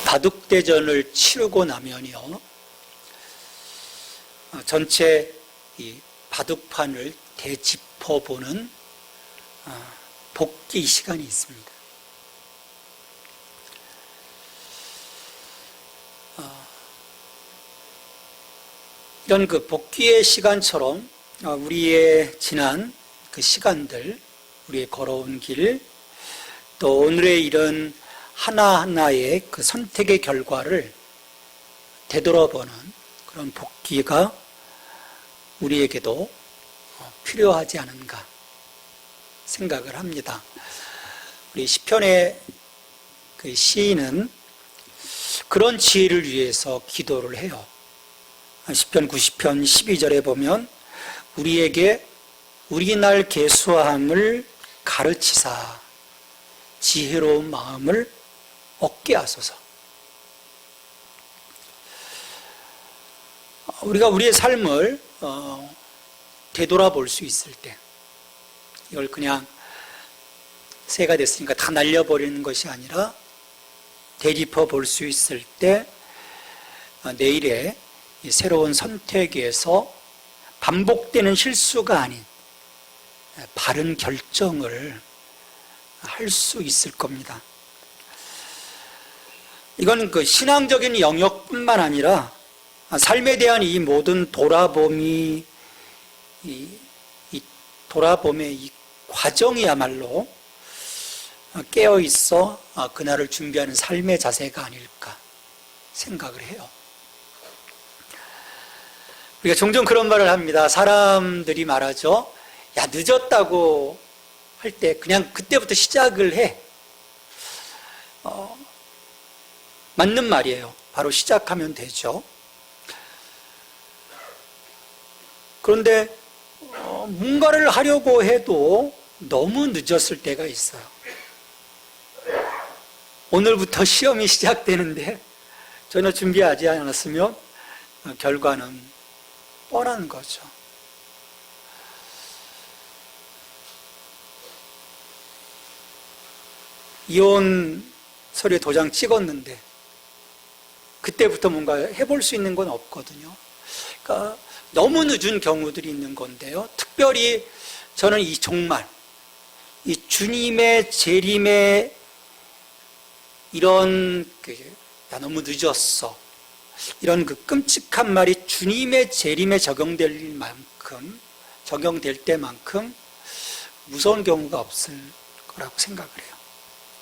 바둑대전을 치르고 나면요, 전체 이 바둑판을 되짚어보는 복귀 시간이 있습니다. 이런 그 복귀의 시간처럼 우리의 지난 그 시간들, 우리의 걸어온 길, 또 오늘의 이런 하나하나의 그 선택의 결과를 되돌아보는 그런 복귀가 우리에게도 필요하지 않은가 생각을 합니다. 우리 시편의 그 시인은 그런 지혜를 위해서 기도를 해요. 시편 90편 12절에 보면 우리에게 우리 날 계수함을 가르치사 지혜로운 마음을 얻게 하소서. 우리가 우리의 삶을 되돌아볼 수 있을 때, 이걸 그냥 새가 됐으니까 다 날려버리는 것이 아니라 되짚어 볼 수 있을 때 내일의 이 새로운 선택에서 반복되는 실수가 아닌 바른 결정을 할 수 있을 겁니다. 이건 그 신앙적인 영역뿐만 아니라 삶에 대한 이 모든 돌아봄이 돌아봄의 이 과정이야말로 깨어 있어 그날을 준비하는 삶의 자세가 아닐까 생각을 해요. 우리가 종종 그런 말을 합니다. 사람들이 말하죠. 야, 늦었다고 할 때 그냥 그때부터 시작을 해. 맞는 말이에요. 바로 시작하면 되죠. 그런데 뭔가를 하려고 해도 너무 늦었을 때가 있어요. 오늘부터 시험이 시작되는데 전혀 준비하지 않았으면 결과는 뻔한 거죠. 이혼 서류에 도장 찍었는데 그때부터 뭔가 해볼 수 있는 건 없거든요. 그러니까 너무 늦은 경우들이 있는 건데요. 특별히 저는 이 종말, 이 주님의 재림에 이런 야, 너무 늦었어, 이런 그 끔찍한 말이 주님의 재림에 적용될 때만큼 무서운 경우가 없을 거라고 생각을 해요.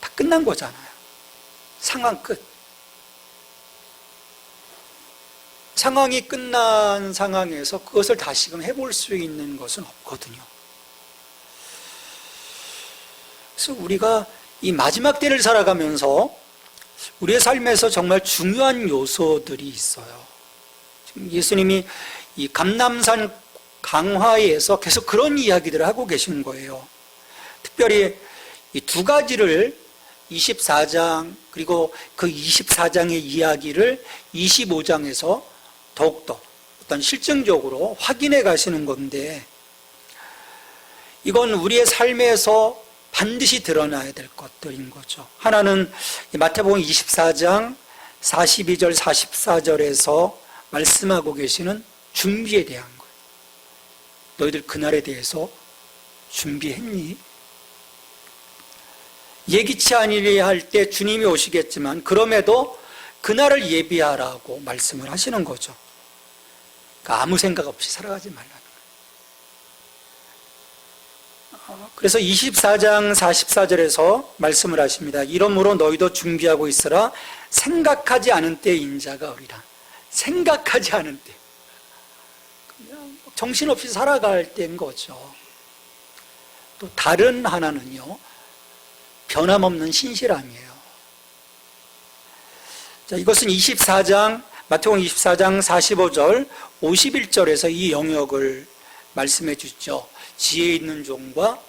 다 끝난 거잖아요. 상황 끝. 상황이 끝난 상황에서 그것을 다시금 해볼 수 있는 것은 없거든요. 그래서 우리가 이 마지막 때를 살아가면서 우리의 삶에서 정말 중요한 요소들이 있어요. 지금 예수님이 이 감람산 강화에서 계속 그런 이야기들을 하고 계신 거예요. 특별히 이 두 가지를 24장 그리고 그 24장의 이야기를 25장에서 더욱더 어떤 실증적으로 확인해 가시는 건데, 이건 우리의 삶에서 반드시 드러나야 될 것들인 거죠. 하나는 마태복음 24장 42절 44절에서 말씀하고 계시는 준비에 대한 거예요. 너희들 그날에 대해서 준비했니? 예기치 아니리 할 때 주님이 오시겠지만 그럼에도 그날을 예비하라고 말씀을 하시는 거죠. 그러니까 아무 생각 없이 살아가지 말라는 거예요. 그래서 24장 44절에서 말씀을 하십니다. 이러므로 너희도 준비하고 있으라. 생각하지 않은 때 인자가 오리라. 생각하지 않은 때, 그냥 정신없이 살아갈 때인 거죠. 또 다른 하나는요, 변함없는 신실함이에요. 자, 이것은 마태복음 24장 45절 51절에서 이 영역을 말씀해 주죠. 지혜 있는 종과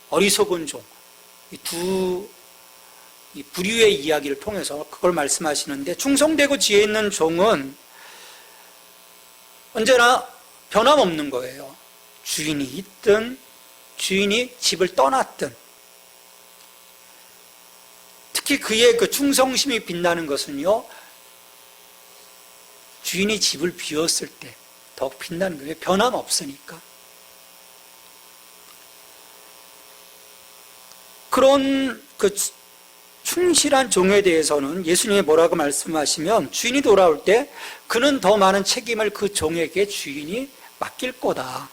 어리석은 종, 이 두 부류의 이야기를 통해서 그걸 말씀하시는데, 충성되고 지혜 있는 종은 언제나 변함없는 거예요. 주인이 있든 주인이 집을 떠났든, 특히 그의 그 충성심이 빛나는 것은요, 주인이 집을 비웠을 때 더욱 빛나는 거예요. 변함없으니까. 그런 그 충실한 종에 대해서는 예수님이 뭐라고 말씀하시면, 주인이 돌아올 때 그는 더 많은 책임을 그 종에게 주인이 맡길 거다.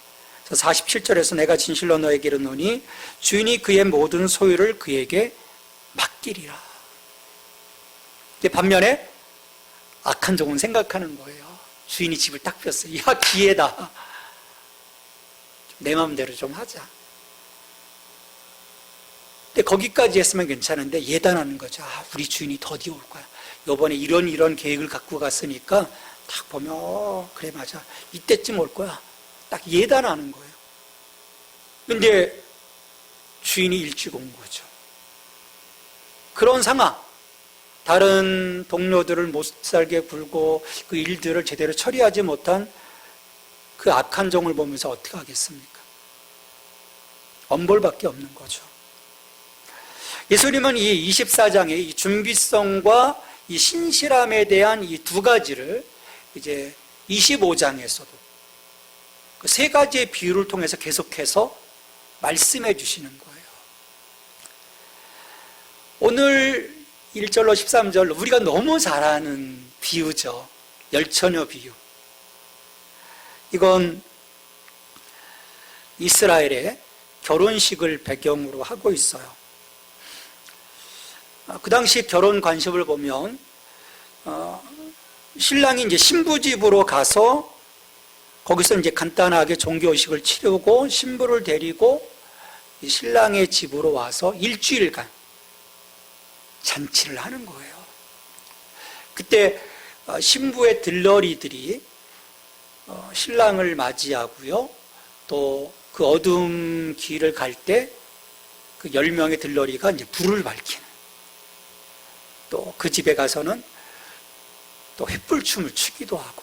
47절에서 내가 진실로 너에게 이르노니 주인이 그의 모든 소유를 그에게 맡기리라. 반면에 악한 종은 생각하는 거예요. 주인이 집을 딱 폈어요. 야, 기회다. 내 마음대로 좀 하자. 근데 거기까지 했으면 괜찮은데 예단하는 거죠. 아, 우리 주인이 더디 올 거야. 요번에 이런 계획을 갖고 갔으니까 딱 보면 그래 맞아. 이때쯤 올 거야. 딱 예단하는 거예요. 근데 주인이 일찍 온 거죠. 그런 상황, 다른 동료들을 못 살게 굴고 그 일들을 제대로 처리하지 못한 그 악한 종을 보면서 어떻게 하겠습니까? 엄벌밖에 없는 거죠. 예수님은 이 24장의 이 준비성과 이 신실함에 대한 이 두 가지를 이제 25장에서도 그 세 가지의 비유를 통해서 계속해서 말씀해 주시는 거예요. 오늘 1절로 13절 우리가 너무 잘 아는 비유죠. 열처녀 비유. 이건 이스라엘의 결혼식을 배경으로 하고 있어요. 그 당시 결혼 관습을 보면 신랑이 이제 신부 집으로 가서 거기서 이제 간단하게 종교식을 치르고 신부를 데리고 신랑의 집으로 와서 일주일간 잔치를 하는 거예요. 그때 신부의 들러리들이 신랑을 맞이하고요. 또 그 어두운 길을 갈 때 그 10명의 들러리가 이제 불을 밝히는, 또 그 집에 가서는 또 횃불춤을 추기도 하고,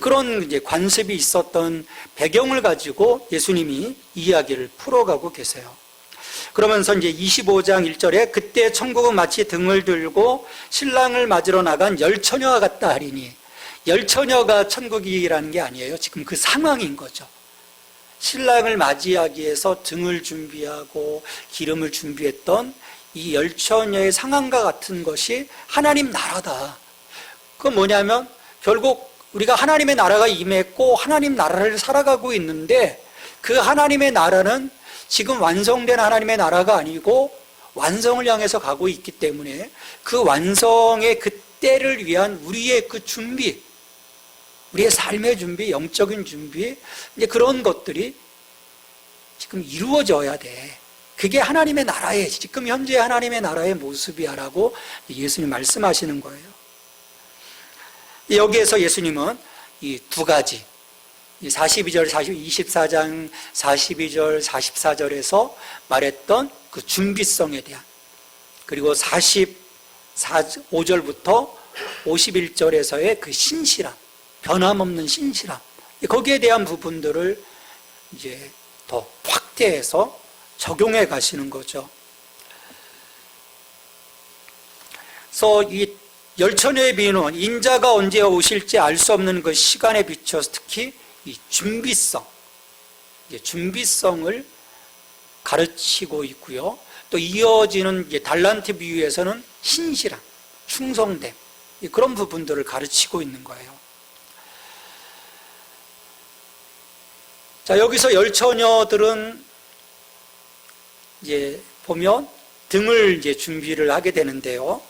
그런 이제 관습이 있었던 배경을 가지고 예수님이 이야기를 풀어가고 계세요. 그러면서 이제 25장 1절에 그때 천국은 마치 등을 들고 신랑을 맞으러 나간 열처녀와 같다 하리니, 열처녀가 천국이라는 게 아니에요. 지금 그 상황인 거죠. 신랑을 맞이하기 위해서 등을 준비하고 기름을 준비했던 이 열처녀의 상황과 같은 것이 하나님 나라다. 그건 뭐냐면 결국 우리가 하나님의 나라가 임했고 하나님 나라를 살아가고 있는데, 그 하나님의 나라는 지금 완성된 하나님의 나라가 아니고 완성을 향해서 가고 있기 때문에 그 완성의 그 때를 위한 우리의 그 준비, 우리의 삶의 준비, 영적인 준비, 이제 그런 것들이 지금 이루어져야 돼. 그게 하나님의 나라의, 지금 현재 하나님의 나라의 모습이야라고 예수님 말씀하시는 거예요. 여기에서 예수님은 이 두 가지, 42절, 24장 42절, 44절에서 말했던 그 준비성에 대한, 그리고 45절부터 51절에서의 그 신실함, 변함없는 신실함, 거기에 대한 부분들을 이제 더 확대해서 적용해 가시는 거죠. 그래서 이 열처녀의 비유는 인자가 언제 오실지 알 수 없는 그 시간에 비춰서 특히 이 준비성을 가르치고 있고요. 또 이어지는 달란트 비유에서는 신실함, 충성됨, 그런 부분들을 가르치고 있는 거예요. 자, 여기서 열처녀들은 이제 보면 등을 이제 준비를 하게 되는데요.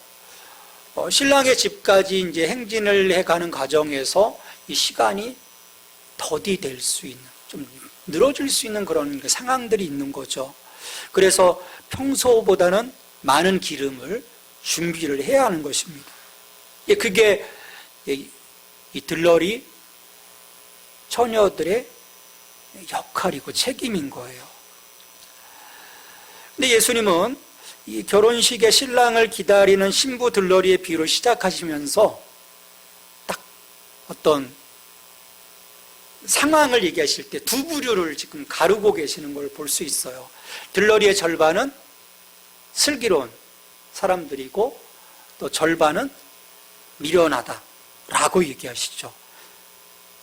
신랑의 집까지 이제 행진을 해가는 과정에서 이 시간이 더디될 수 있는, 좀 늘어질 수 있는 그런 상황들이 있는 거죠. 그래서 평소보다는 많은 기름을 준비를 해야 하는 것입니다. 그게 이 들러리 처녀들의 역할이고 책임인 거예요. 근데 예수님은 이 결혼식의 신랑을 기다리는 신부 들러리의 비유를 시작하시면서 딱 어떤 상황을 얘기하실 때 두 부류를 지금 가르고 계시는 걸 볼 수 있어요. 들러리의 절반은 슬기로운 사람들이고 또 절반은 미련하다라고 얘기하시죠.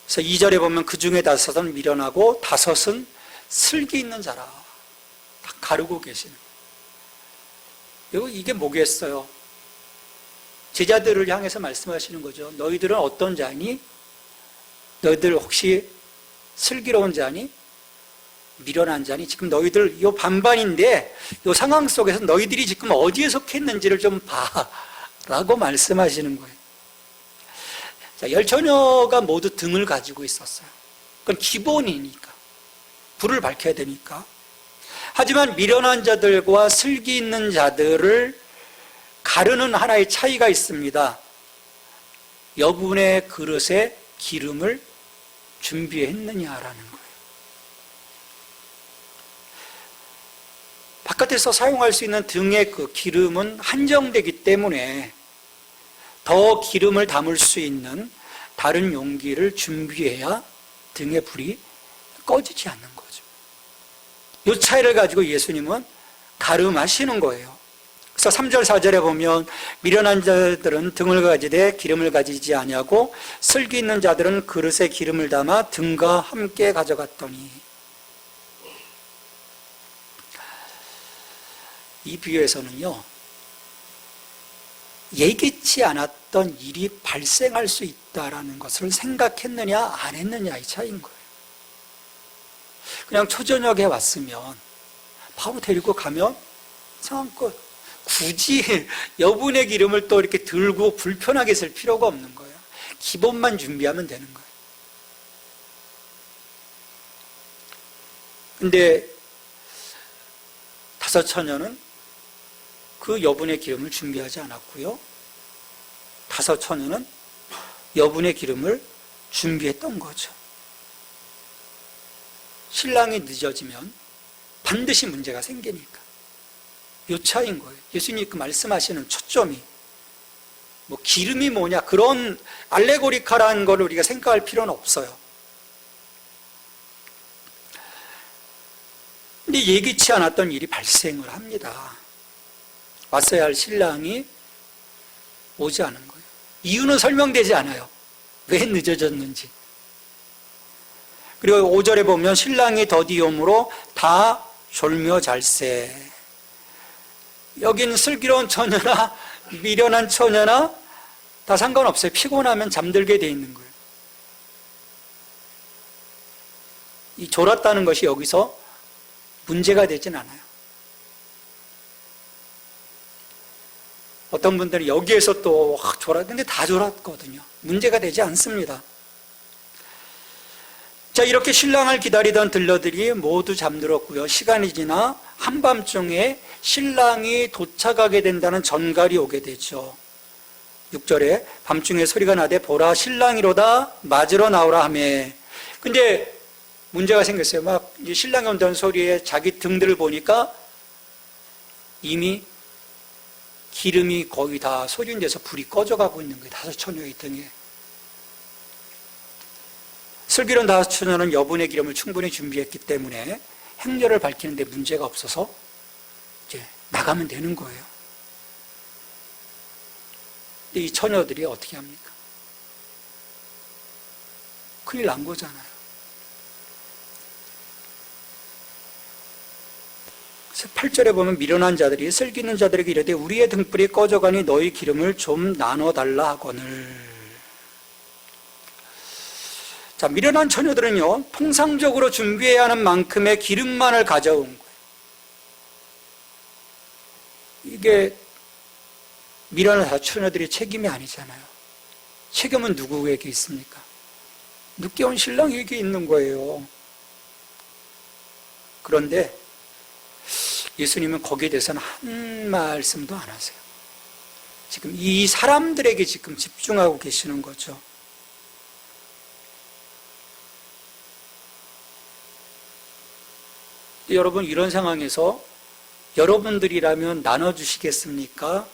그래서 2절에 보면 그 중에 5은 미련하고 5은 슬기 있는 자라. 다 가르고 계시는 거예요. 이게 뭐겠어요? 제자들을 향해서 말씀하시는 거죠. 너희들은 어떤 자니? 너희들 혹시 슬기로운 자니? 미련한 자니? 지금 너희들 이 반반인데 이 상황 속에서 너희들이 지금 어디에 속했는지를 좀 봐 라고 말씀하시는 거예요. 자, 10처녀가 모두 등을 가지고 있었어요. 그건 기본이니까 불을 밝혀야 되니까. 하지만 미련한 자들과 슬기 있는 자들을 가르는 하나의 차이가 있습니다. 여분의 그릇에 기름을 준비했느냐라는 거예요. 바깥에서 사용할 수 있는 등의 그 기름은 한정되기 때문에 더 기름을 담을 수 있는 다른 용기를 준비해야 등의 불이 꺼지지 않는 거죠. 이 차이를 가지고 예수님은 가름하시는 거예요. 그래서 3절 4절에 보면 미련한 자들은 등을 가지되 기름을 가지지 아니하고 슬기 있는 자들은 그릇에 기름을 담아 등과 함께 가져갔더니, 이 비유에서는요, 예기치 않았던 일이 발생할 수 있다라는 것을 생각했느냐 안 했느냐의 차이인 거예요. 그냥 초저녁에 왔으면 바로 데리고 가면 상황 끝. 굳이 여분의 기름을 또 이렇게 들고 불편하게 쓸 필요가 없는 거예요. 기본만 준비하면 되는 거예요. 근데 5처녀는 그 여분의 기름을 준비하지 않았고요. 5처녀는 여분의 기름을 준비했던 거죠. 신랑이 늦어지면 반드시 문제가 생기니까. 요 차이인 거예요. 예수님이 그 말씀하시는 초점이 뭐 기름이 뭐냐 그런 알레고리카라는 걸 우리가 생각할 필요는 없어요. 근데 예기치 않았던 일이 발생을 합니다. 왔어야 할 신랑이 오지 않은 거예요. 이유는 설명되지 않아요. 왜 늦어졌는지. 그리고 5절에 보면 신랑이 더디옴으로 다 졸며 잘세. 여긴 슬기로운 처녀나 미련한 처녀나 다 상관없어요. 피곤하면 잠들게 돼 있는 거예요. 이 졸았다는 것이 여기서 문제가 되진 않아요. 어떤 분들은 여기에서 또 졸았는데 다 졸았거든요. 문제가 되지 않습니다. 자, 이렇게 신랑을 기다리던 들러들이 모두 잠들었고요. 시간이 지나 한밤중에 신랑이 도착하게 된다는 전갈이 오게 되죠. 6절에 밤중에 소리가 나되 보라 신랑이로다 맞으러 나오라 하매. 근데 문제가 생겼어요. 막 신랑이 온다는 소리에 자기 등들을 보니까 이미 기름이 거의 다 소진돼서 불이 꺼져가고 있는 거예요. 5처녀의 등에. 슬기로운 5처녀는 여분의 기름을 충분히 준비했기 때문에 행렬을 밝히는데 문제가 없어서 이제 나가면 되는 거예요. 근데 이 처녀들이 어떻게 합니까? 큰일 난 거잖아요. 그래서 8절에 보면 미련한 자들이 슬기 있는 자들에게 이르되 우리의 등불이 꺼져가니 너희 기름을 좀 나눠달라 하거늘. 자, 미련한 처녀들은요, 통상적으로 준비해야 하는 만큼의 기름만을 가져온 거예요. 이게 미련한 처녀들의 책임이 아니잖아요. 책임은 누구에게 있습니까? 늦게 온 신랑에게 있는 거예요. 그런데 예수님은 거기에 대해서는 한 말씀도 안 하세요. 지금 이 사람들에게 지금 집중하고 계시는 거죠. 여러분, 이런 상황에서 여러분들이라면 나눠주시겠습니까?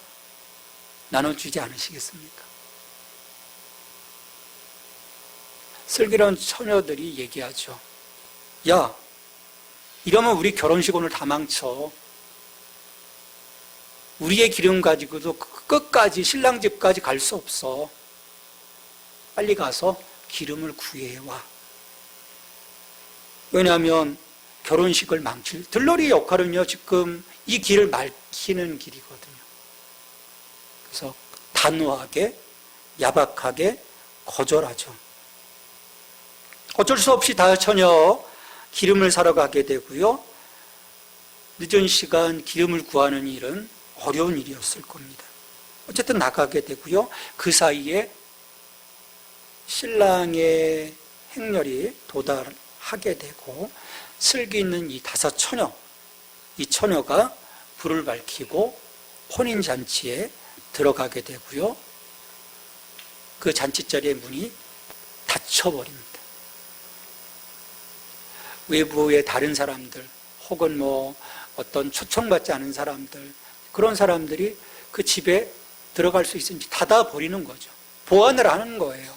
나눠주지 않으시겠습니까? 슬기로운 처녀들이 얘기하죠. 야, 이러면 우리 결혼식 오늘 다 망쳐. 우리의 기름 가지고도 끝까지 신랑 집까지 갈 수 없어. 빨리 가서 기름을 구해와. 왜냐하면 결혼식을 망칠 들러리의 역할은요, 지금 이 길을 막히는 길이거든요. 그래서 단호하게 야박하게 거절하죠. 어쩔 수 없이 다 처녀 기름을 사러 가게 되고요. 늦은 시간 기름을 구하는 일은 어려운 일이었을 겁니다. 어쨌든 나가게 되고요. 그 사이에 신랑의 행렬이 도달하게 되고 슬기 있는 이 5처녀, 이 처녀가 불을 밝히고 혼인잔치에 들어가게 되고요. 그 잔치자리의 문이 닫혀버립니다. 외부의 다른 사람들 혹은 어떤 초청받지 않은 사람들, 그런 사람들이 그 집에 들어갈 수 있는지 닫아버리는 거죠. 보안을 하는 거예요.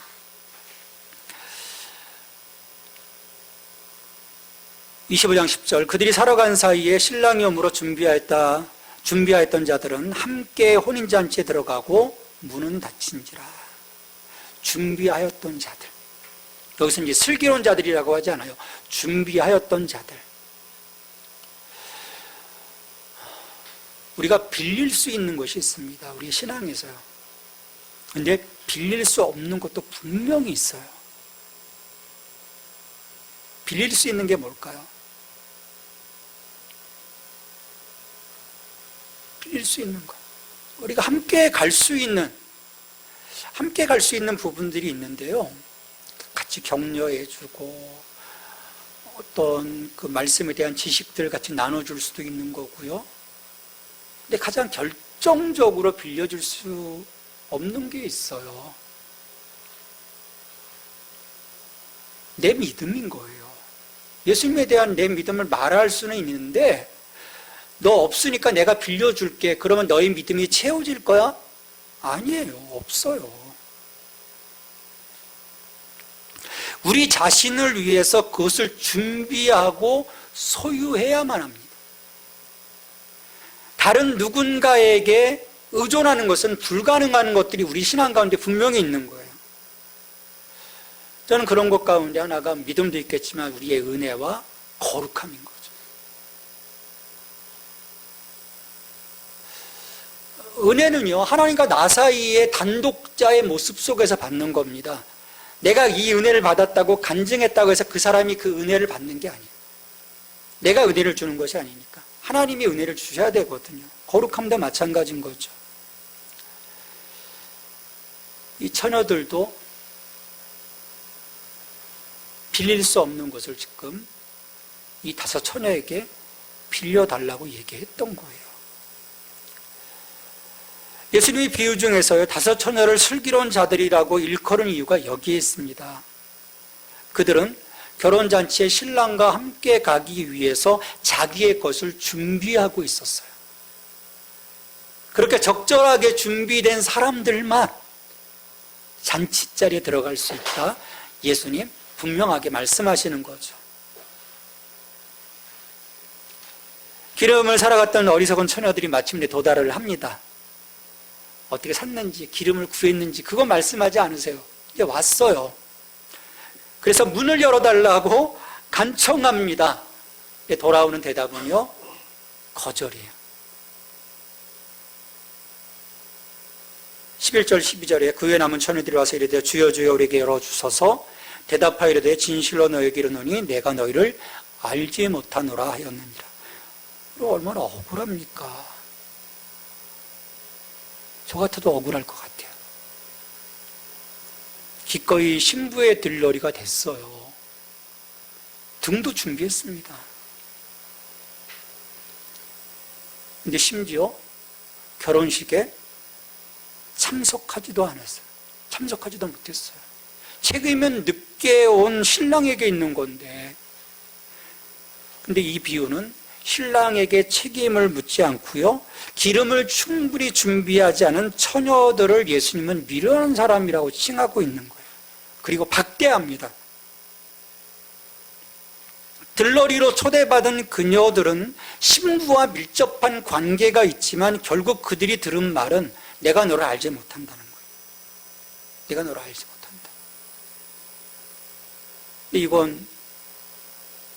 (25장 10절) 그들이 살아간 사이에 신랑이 오므로 준비하였던 자들은 함께 혼인잔치에 들어가고 문은 닫힌지라. 준비하였던 자들, 여기서 이제 슬기로운 자들이라고 하지 않아요. 준비하였던 자들. 우리가 빌릴 수 있는 것이 있습니다. 우리 신앙에서요. 근데 빌릴 수 없는 것도 분명히 있어요. 빌릴 수 있는 게 뭘까요? 빌릴 수 있는 것. 우리가 함께 갈 수 있는 부분들이 있는데요. 같이 격려해주고, 어떤 그 말씀에 대한 지식들 같이 나눠줄 수도 있는 거고요. 근데 가장 결정적으로 빌려줄 수 없는 게 있어요. 내 믿음인 거예요. 예수님에 대한 내 믿음을 말할 수는 있는데, 너 없으니까 내가 빌려줄게. 그러면 너의 믿음이 채워질 거야? 아니에요. 없어요. 우리 자신을 위해서 그것을 준비하고 소유해야만 합니다. 다른 누군가에게 의존하는 것은 불가능한 것들이 우리 신앙 가운데 분명히 있는 거예요. 저는 그런 것 가운데 하나가 믿음도 있겠지만 우리의 은혜와 거룩함인 거죠. 은혜는요, 하나님과 나 사이의 단독자의 모습 속에서 받는 겁니다. 내가 이 은혜를 받았다고 간증했다고 해서 그 사람이 그 은혜를 받는 게 아니에요. 내가 은혜를 주는 것이 아니니까 하나님이 은혜를 주셔야 되거든요. 거룩함도 마찬가지인 거죠. 이 처녀들도 빌릴 수 없는 것을 지금 이 5처녀에게 빌려달라고 얘기했던 거예요. 예수님의 비유 중에서요, 5처녀를 슬기로운 자들이라고 일컬은 이유가 여기에 있습니다. 그들은 결혼잔치에 신랑과 함께 가기 위해서 자기의 것을 준비하고 있었어요. 그렇게 적절하게 준비된 사람들만 잔치자리에 들어갈 수 있다. 예수님 분명하게 말씀하시는 거죠. 기름을 사러 갔던 어리석은 처녀들이 마침내 도달을 합니다. 어떻게 샀는지, 기름을 구했는지 그거 말씀하지 않으세요. 이제 왔어요. 그래서 문을 열어달라고 간청합니다. 돌아오는 대답은요, 거절이에요. 11절 12절에 그 후에 남은 처녀들이 와서 이르되 주여 주여 우리에게 열어주소서. 대답하여 이르되 진실로 너에게 이르노니 내가 너희를 알지 못하노라 하였느니라. 얼마나 억울합니까? 저 같아도 억울할 것 같아요. 기꺼이 신부의 들러리가 됐어요. 등도 준비했습니다. 근데 심지어 결혼식에 참석하지도 않았어요. 참석하지도 못했어요. 책임은 늦게 온 신랑에게 있는 건데, 근데 이 비유는 신랑에게 책임을 묻지 않고요, 기름을 충분히 준비하지 않은 처녀들을 예수님은 미련한 사람이라고 칭하고 있는 거예요. 그리고 박대합니다. 들러리로 초대받은 그녀들은 신부와 밀접한 관계가 있지만 결국 그들이 들은 말은 내가 너를 알지 못한다는 거예요. 내가 너를 알지 못한다. 이건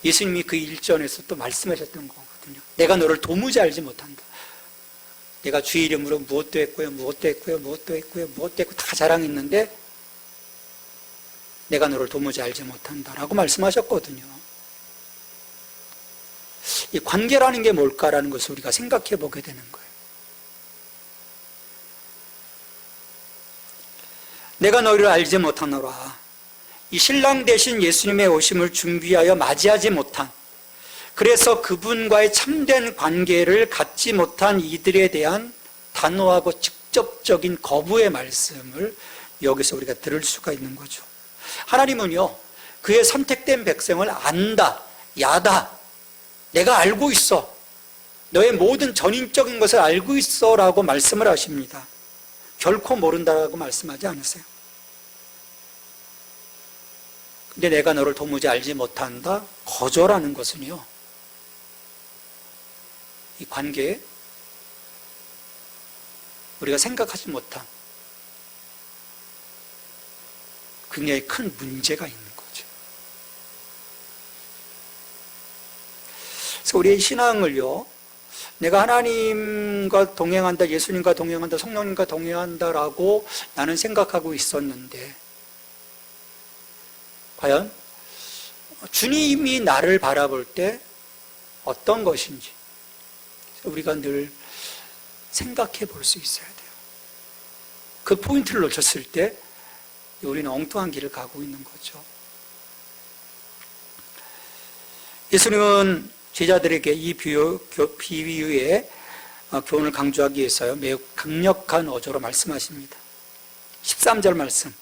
예수님이 그 일전에서 또 말씀하셨던 거거든요. 내가 너를 도무지 알지 못한다. 내가 주의 이름으로 무엇도 했고요, 무엇도 했고요, 무엇도 했고요, 무엇도 했고 다 자랑했는데 내가 너를 도무지 알지 못한다라고 말씀하셨거든요. 이 관계라는 게 뭘까라는 것을 우리가 생각해 보게 되는 거예요. 내가 너희를 알지 못하노라. 이 신랑 되신 예수님의 오심을 준비하여 맞이하지 못한, 그래서 그분과의 참된 관계를 갖지 못한 이들에 대한 단호하고 직접적인 거부의 말씀을 여기서 우리가 들을 수가 있는 거죠. 하나님은요, 그의 선택된 백성을 안다, 야다, 내가 알고 있어, 너의 모든 전인적인 것을 알고 있어 라고 말씀을 하십니다. 결코 모른다라고 말씀하지 않으세요. 근데 내가 너를 도무지 알지 못한다, 거절하는 것은요, 이 관계에 우리가 생각하지 못한 굉장히 큰 문제가 있는 거죠. 그래서 우리의 신앙을요, 내가 하나님과 동행한다, 예수님과 동행한다, 성령님과 동행한다라고 나는 생각하고 있었는데 과연 주님이 나를 바라볼 때 어떤 것인지 우리가 늘 생각해 볼 수 있어야 돼요. 그 포인트를 놓쳤을 때 우리는 엉뚱한 길을 가고 있는 거죠. 예수님은 제자들에게 이 비유의 교훈을 강조하기 위해서요, 매우 강력한 어조로 말씀하십니다. 13절 말씀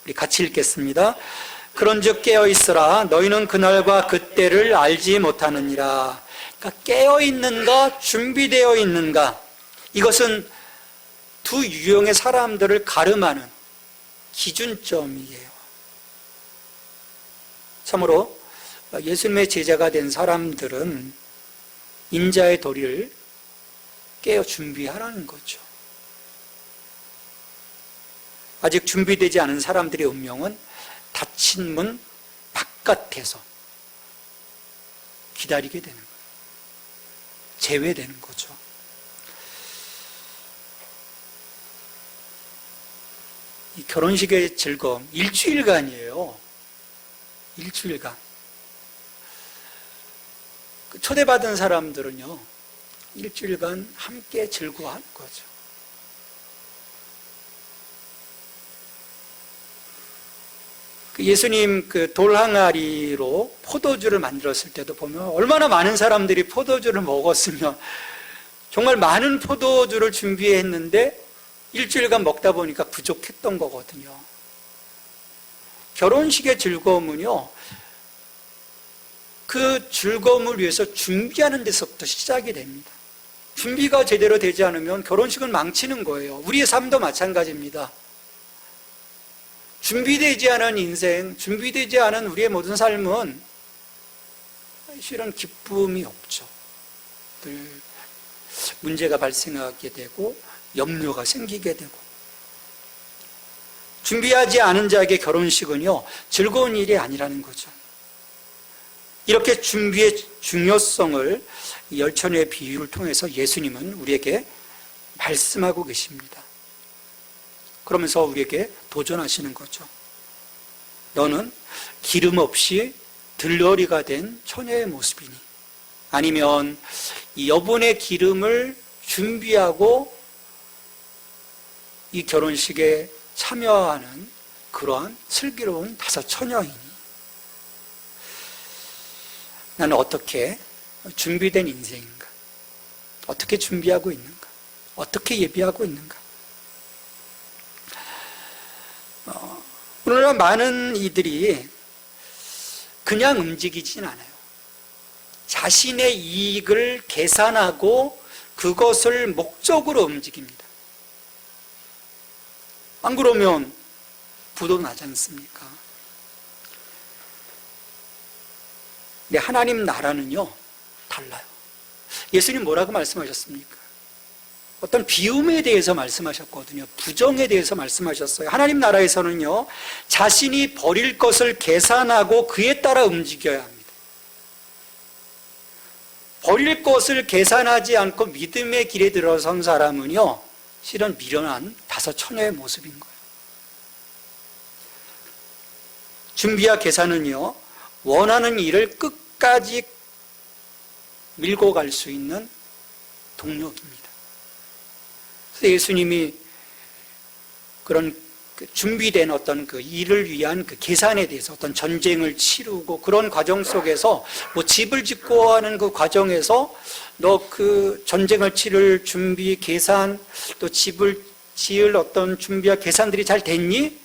우리 같이 읽겠습니다. 그런즉 깨어있으라. 너희는 그날과 그때를 알지 못하느니라. 그러니까 깨어있는가, 준비되어 있는가, 이것은 두 유형의 사람들을 가름하는 기준점이에요. 참으로 예수님의 제자가 된 사람들은 인자의 도리를 깨어 준비하라는 거죠. 아직 준비되지 않은 사람들의 운명은 닫힌 문 바깥에서 기다리게 되는 거예요. 제외되는 거죠. 이 결혼식의 즐거움, 일주일간이에요. 일주일간. 초대받은 사람들은요, 일주일간 함께 즐거워하는 거죠. 예수님 그 돌항아리로 포도주를 만들었을 때도 보면 얼마나 많은 사람들이 포도주를 먹었으면 정말 많은 포도주를 준비했는데 일주일간 먹다 보니까 부족했던 거거든요. 결혼식의 즐거움은요, 그 즐거움을 위해서 준비하는 데서부터 시작이 됩니다. 준비가 제대로 되지 않으면 결혼식은 망치는 거예요. 우리의 삶도 마찬가지입니다. 준비되지 않은 인생, 준비되지 않은 우리의 모든 삶은 실은 기쁨이 없죠. 늘 문제가 발생하게 되고 염려가 생기게 되고, 준비하지 않은 자에게 결혼식은요, 즐거운 일이 아니라는 거죠. 이렇게 준비의 중요성을 열천의 비유를 통해서 예수님은 우리에게 말씀하고 계십니다. 그러면서 우리에게 도전하시는 거죠. 너는 기름 없이 들러리가 된 처녀의 모습이니, 아니면 이 여분의 기름을 준비하고 이 결혼식에 참여하는 그러한 슬기로운 다섯 처녀이니, 나는 어떻게 준비된 인생인가? 어떻게 준비하고 있는가? 어떻게 예비하고 있는가? 오늘날 많은 이들이 그냥 움직이진 않아요. 자신의 이익을 계산하고 그것을 목적으로 움직입니다. 안 그러면 부도 나지 않습니까? 근데 하나님 나라는요, 달라요. 예수님 뭐라고 말씀하셨습니까? 어떤 비움에 대해서 말씀하셨거든요. 부정에 대해서 말씀하셨어요. 하나님 나라에서는요, 자신이 버릴 것을 계산하고 그에 따라 움직여야 합니다. 버릴 것을 계산하지 않고 믿음의 길에 들어선 사람은요, 실은 미련한 다섯 처녀의 모습인 거예요. 준비와 계산은요, 원하는 일을 끝까지 밀고 갈 수 있는 동력입니다. 그래서 예수님이 그런 준비된 어떤 그 일을 위한 그 계산에 대해서 어떤 전쟁을 치르고 그런 과정 속에서 뭐 집을 짓고 하는 그 과정에서 너 그 전쟁을 치를 준비, 계산, 또 집을 지을 어떤 준비와 계산들이 잘 됐니?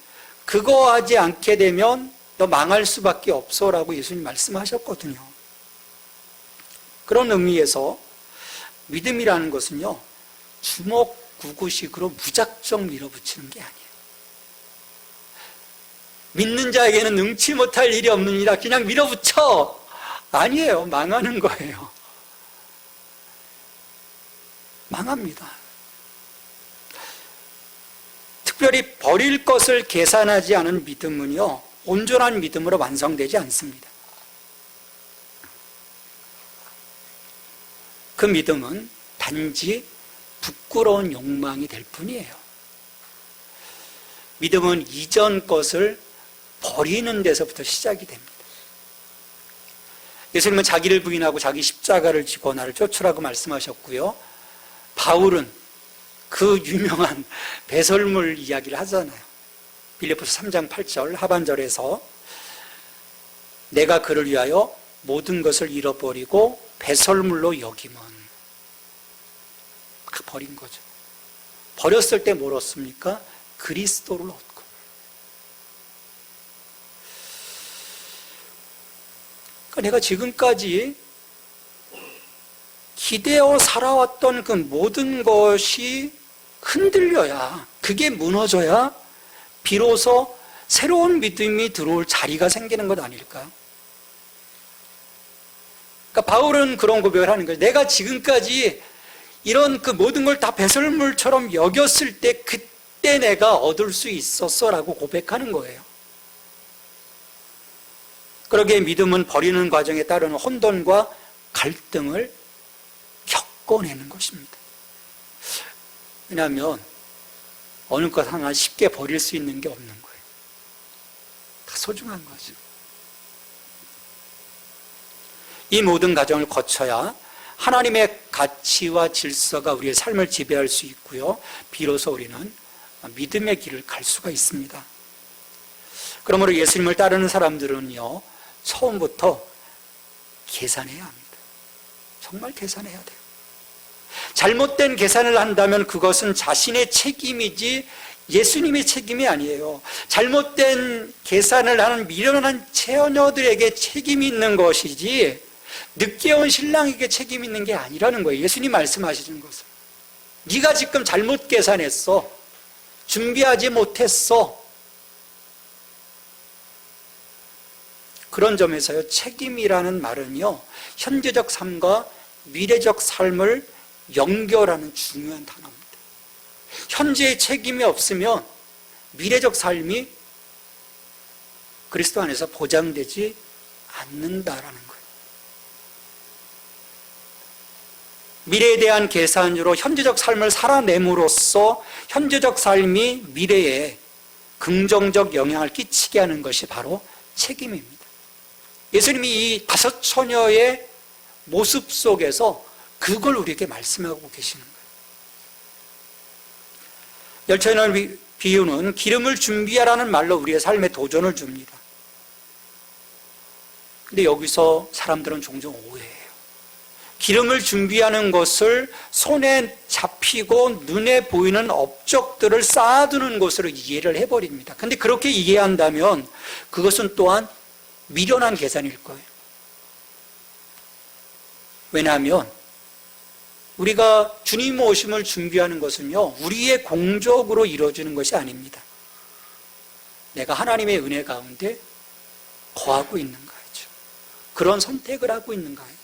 그거 하지 않게 되면 너 망할 수밖에 없어라고 예수님 말씀하셨거든요. 그런 의미에서 믿음이라는 것은요, 주먹구구식으로 무작정 밀어붙이는 게 아니에요. 믿는 자에게는 능치 못할 일이 없느니라 그냥 밀어붙여. 아니에요. 망하는 거예요. 망합니다. 특별히 버릴 것을 계산하지 않은 믿음은요, 온전한 믿음으로 완성되지 않습니다. 그 믿음은 단지 부끄러운 욕망이 될 뿐이에요. 믿음은 이전 것을 버리는 데서부터 시작이 됩니다. 예수님은 자기를 부인하고 자기 십자가를 지고 나를 쫓으라고 말씀하셨고요. 바울은 그 유명한 배설물 이야기를 하잖아요. 빌립보서 3장 8절 하반절에서 내가 그를 위하여 모든 것을 잃어버리고 배설물로 여김은, 버린 거죠. 버렸을 때 뭘 얻습니까? 그리스도를 얻고. 그러니까 내가 지금까지 기대어 살아왔던 그 모든 것이 흔들려야, 그게 무너져야 비로소 새로운 믿음이 들어올 자리가 생기는 것 아닐까요? 그러니까 바울은 그런 고백을 하는 거예요. 내가 지금까지 이런 그 모든 걸 다 배설물처럼 여겼을 때 그때 내가 얻을 수 있었어라고 고백하는 거예요. 그러기에 믿음은 버리는 과정에 따르는 혼돈과 갈등을 겪어내는 것입니다. 왜냐하면 어느 것 하나 쉽게 버릴 수 있는 게 없는 거예요. 다 소중한 거죠. 이 모든 과정을 거쳐야 하나님의 가치와 질서가 우리의 삶을 지배할 수 있고요, 비로소 우리는 믿음의 길을 갈 수가 있습니다. 그러므로 예수님을 따르는 사람들은요, 처음부터 계산해야 합니다. 정말 계산해야 돼요. 잘못된 계산을 한다면 그것은 자신의 책임이지 예수님의 책임이 아니에요. 잘못된 계산을 하는 미련한 처녀들에게 책임이 있는 것이지 늦게 온 신랑에게 책임이 있는 게 아니라는 거예요. 예수님 말씀하시는 것은. 네가 지금 잘못 계산했어. 준비하지 못했어. 그런 점에서요, 책임이라는 말은요, 현재적 삶과 미래적 삶을 연결하는 중요한 단어입니다. 현재의 책임이 없으면 미래적 삶이 그리스도 안에서 보장되지 않는다라는 거예요. 미래에 대한 계산으로 현재적 삶을 살아냄으로써 현재적 삶이 미래에 긍정적 영향을 끼치게 하는 것이 바로 책임입니다. 예수님이 이 다섯 처녀의 모습 속에서 그걸 우리에게 말씀하고 계시는 거예요. 열처녀의 비유는 기름을 준비하라는 말로 우리의 삶에 도전을 줍니다. 근데 여기서 사람들은 종종 오해해요. 기름을 준비하는 것을 손에 잡히고 눈에 보이는 업적들을 쌓아두는 것으로 이해를 해버립니다. 근데 그렇게 이해한다면 그것은 또한 미련한 계산일 거예요. 왜냐하면 우리가 주님 오심을 준비하는 것은요, 우리의 공적으로 이루어지는 것이 아닙니다. 내가 하나님의 은혜 가운데 거하고 있는 거죠. 그런 선택을 하고 있는가요?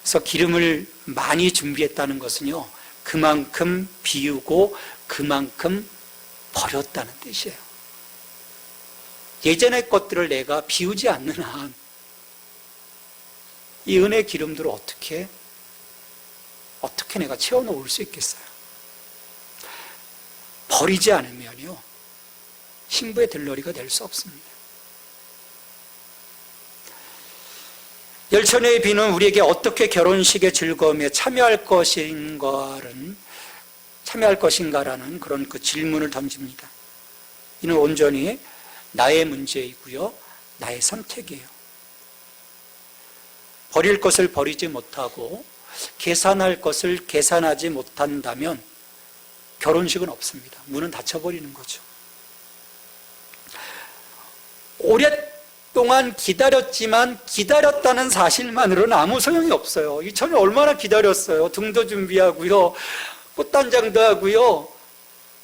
그래서 기름을 많이 준비했다는 것은요, 그만큼 비우고 그만큼 버렸다는 뜻이에요. 예전의 것들을 내가 비우지 않는 한 이 은혜 기름들을 어떻게 내가 채워놓을 수 있겠어요? 버리지 않으면요, 신부의 들러리가 될 수 없습니다. 열처녀의 비는 우리에게 어떻게 결혼식의 즐거움에 참여할 것인가라는 그런 그 질문을 던집니다. 이는 온전히 나의 문제이고요, 나의 선택이에요. 버릴 것을 버리지 못하고 계산할 것을 계산하지 못한다면 결혼식은 없습니다. 문은 닫혀버리는 거죠. 오랫동안 기다렸지만 기다렸다는 사실만으로는 아무 소용이 없어요. 이 처녀 얼마나 기다렸어요. 등도 준비하고요, 꽃단장도 하고요.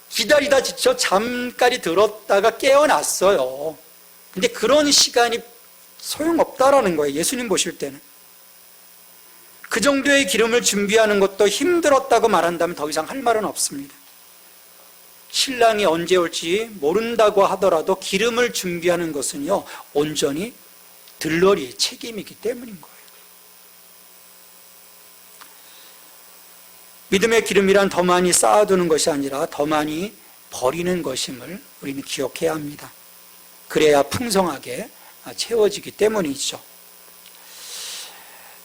기다리다 지쳐 잠까지 들었다가 깨어났어요. 근데 그런 시간이 소용없다라는 거예요. 예수님 보실 때는. 그 정도의 기름을 준비하는 것도 힘들었다고 말한다면 더 이상 할 말은 없습니다. 신랑이 언제 올지 모른다고 하더라도 기름을 준비하는 것은요, 온전히 들러리의 책임이기 때문인 거예요. 믿음의 기름이란 더 많이 쌓아두는 것이 아니라 더 많이 버리는 것임을 우리는 기억해야 합니다. 그래야 풍성하게 채워지기 때문이죠.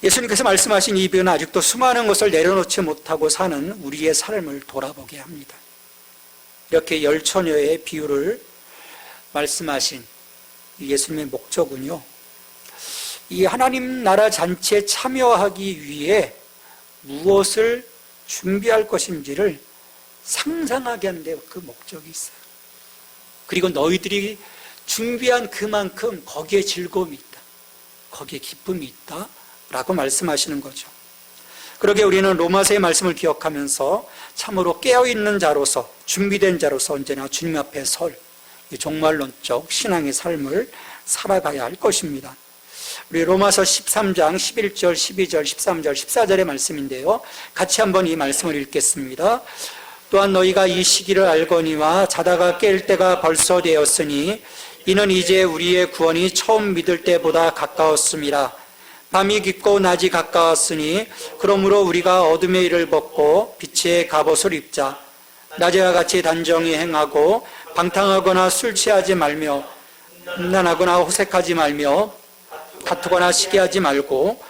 예수님께서 말씀하신 이 비유는 아직도 수많은 것을 내려놓지 못하고 사는 우리의 삶을 돌아보게 합니다. 이렇게 열처녀의 비유를 말씀하신 예수님의 목적은요, 이 하나님 나라 잔치에 참여하기 위해 무엇을 준비할 것인지를 상상하게 하는 데 그 목적이 있어요. 그리고 너희들이 준비한 그만큼 거기에 즐거움이 있다, 거기에 기쁨이 있다 라고 말씀하시는 거죠. 그러게 우리는 로마서의 말씀을 기억하면서 참으로 깨어있는 자로서, 준비된 자로서 언제나 주님 앞에 설 종말론적 신앙의 삶을 살아가야 할 것입니다. 우리 로마서 13장 11절, 12절, 13절, 14절의 말씀인데요, 같이 한번 이 말씀을 읽겠습니다. 또한 너희가 이 시기를 알거니와 자다가 깰 때가 벌써 되었으니 이는 이제 우리의 구원이 처음 믿을 때보다 가까웠음이라. 밤이 깊고 낮이 가까웠으니 그러므로 우리가 어둠의 일을 벗고 빛의 갑옷을 입자. 낮에와 같이 단정히 행하고 방탕하거나 술 취하지 말며 음란하거나 호색하지 말며 다투거나 시기하지 말고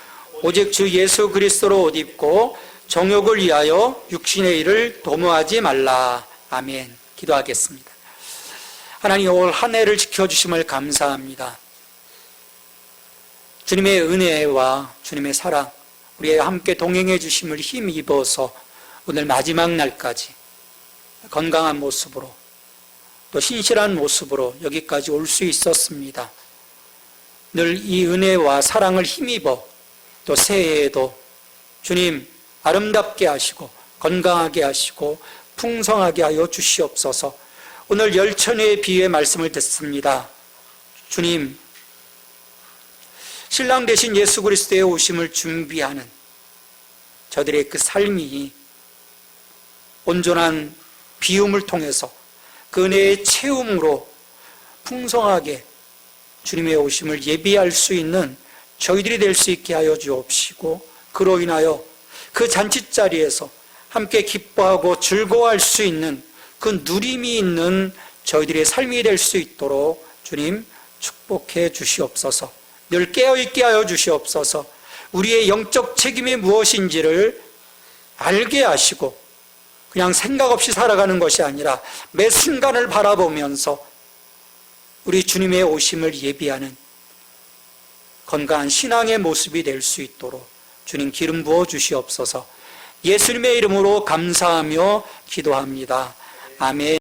오직 주 예수 그리스도로 옷 입고 정욕을 위하여 육신의 일을 도모하지 말라. 아멘. 기도하겠습니다. 하나님, 올 한 해를 지켜주심을 감사합니다. 주님의 은혜와 주님의 사랑, 우리와 함께 동행해 주심을 힘입어서 오늘 마지막 날까지 건강한 모습으로 또 신실한 모습으로 여기까지 올 수 있었습니다. 늘 이 은혜와 사랑을 힘입어 또 새해에도 주님 아름답게 하시고 건강하게 하시고 풍성하게 하여 주시옵소서. 오늘 열처녀의 비유의 말씀을 듣습니다. 주님, 신랑 되신 예수 그리스도의 오심을 준비하는 저들의 그 삶이 온전한 비움을 통해서 그 은혜의 채움으로 풍성하게 주님의 오심을 예비할 수 있는 저희들이 될 수 있게 하여 주옵시고, 그로 인하여 그 잔치자리에서 함께 기뻐하고 즐거워할 수 있는 그 누림이 있는 저희들의 삶이 될 수 있도록 주님 축복해 주시옵소서. 늘 깨어있게 하여 주시옵소서. 우리의 영적 책임이 무엇인지를 알게 하시고 그냥 생각 없이 살아가는 것이 아니라 매 순간을 바라보면서 우리 주님의 오심을 예비하는 건강한 신앙의 모습이 될 수 있도록 주님 기름 부어 주시옵소서. 예수님의 이름으로 감사하며 기도합니다. 아멘.